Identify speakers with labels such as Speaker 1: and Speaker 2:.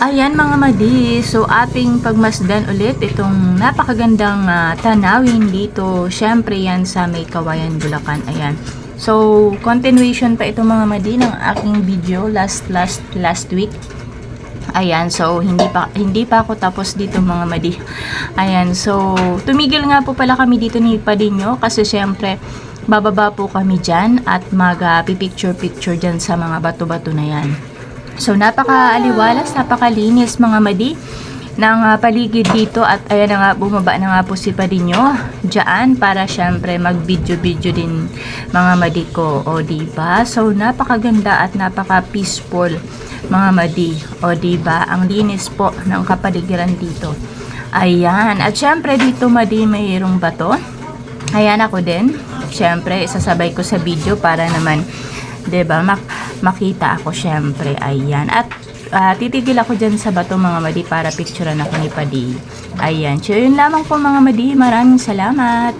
Speaker 1: Ayan mga madi, so ating pagmasdan ulit itong napakagandang tanawin dito. Syempre yan sa May Kawayan, Bulacan. Ayan. So, continuation pa ito mga madi ng aking video last week. Ayan, so hindi pa ako tapos dito mga madi. Ayan, so tumigil nga po pala kami dito ni Padinyo kasi syempre bababa po kami dyan at mag-picture dyan sa mga bato-bato na yan. So, napaka-aliwalas, napakalinis mga madi ng paligid dito at ayan na nga, bumaba na nga po si Padinyo dyan para syempre mag-video din mga madi ko, o diba? So, napakaganda at napaka-peaceful mga madi, o diba? Ang linis po ng kapaligiran dito. Ayan, at syempre dito madi mayroong bato. Ayan ako din. Syempre, isasabay ko sa video para naman, diba, makita ako syempre. Ayan. At titigil ako dyan sa bato mga madi para picturean ako ni Padi. Ayan. So, yun lamang po mga madi. Maraming salamat.